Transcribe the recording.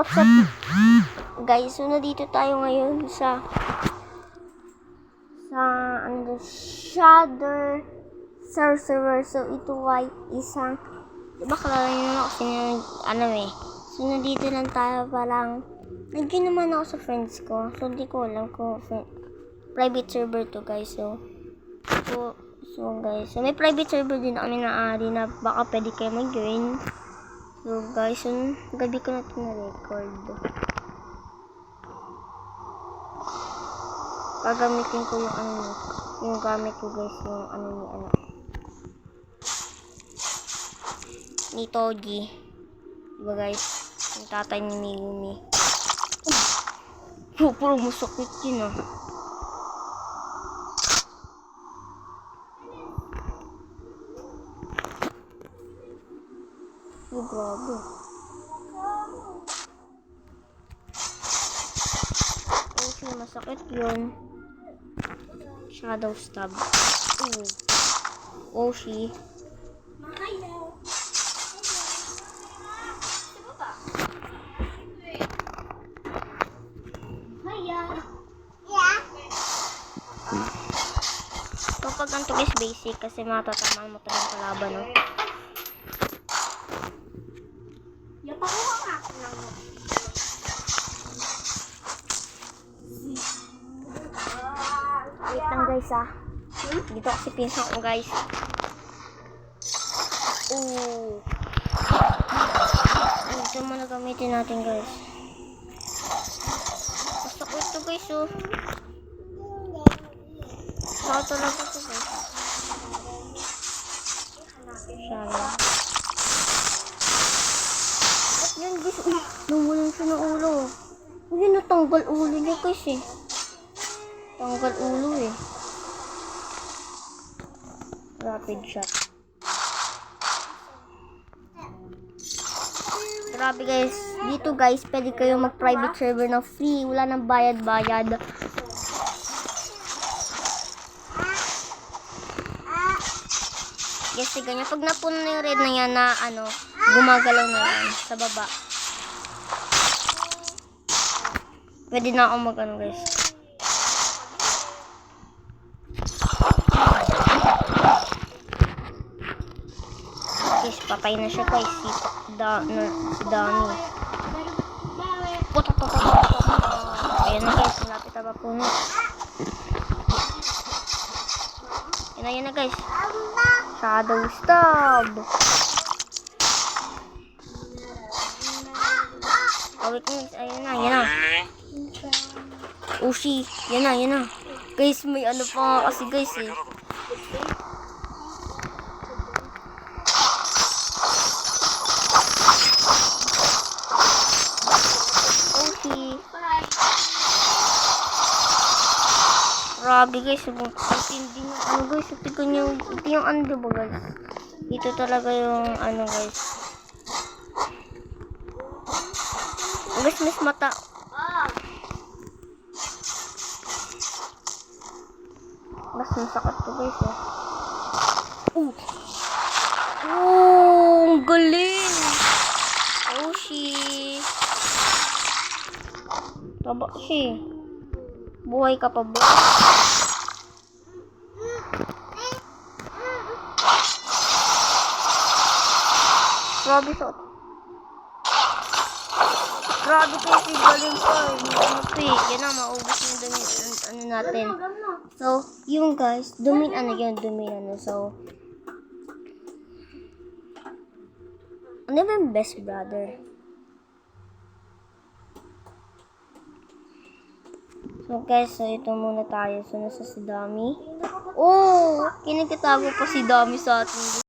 What's up, guys? So, nandito tayo ngayon sa Shader Sorcerer. So, ito ay isang, diba kalala nyo naman kasi So, nandito lang tayo parang, nag-join naman ako sa friends ko. So, hindi ko alam kung private server to, guys. So guys, may private server din kami na-ari na baka pwede kayo mag-join. So guys, gabi ko na ito na-record. Gagamitin ko yung gamit ko, guys, yung ni Toji. Diba, guys? Yung tatay ni Megumi. Puro masakit yun, ah. Oh, grabe. Oshi, masakit yun. Shadow stab. Oshi. Kapag ganito, guys, basic kasi matatamaan mo tayo ng kalaban, no? Wait lang, guys, ah. Dito kasi pinsan ko, guys. Ito muna gamitin natin, guys. Masakit ito, guys, oh. Saka talaga ito, guys. Sana. At yan, guys, nawalan siya ng ulo. Hindi natanggal ulo niya, guys, eh. Tanggal ulo, eh. Rapid shot. Grabe, guys. Dito, guys, pwede kayo mag-private server na free. Wala nang bayad-bayad. Yes, ganyan. Pag napuno na yung red na yan na, gumagalaw na yan sa baba. Pwede na ako guys. Guys, patay na siya, guys. Si Dami. Ayan na, guys. Malapit na ba puno? Ayan na, guys. Shadow stab. Wait, guys. Ayan na. Oshi. Yan na. Guys, may pa kasi, guys, eh. Grabe, guys, hindi na guys, ito yung diba, guys? Ito talaga yung guys. Guys, mas mata. Mas masakit to, guys, eh. Ang galing. Oshi. Taba siya. Buhay ka pa, buhay. Grabe to. Grabe kasi galing ko. Yan na, maubos yung dumi, natin. So, yung guys, dumi. So, ano ba yung best brother? So guys, ito muna tayo. So, nasa si Dami. Kinagkatago pa si Dami sa atin.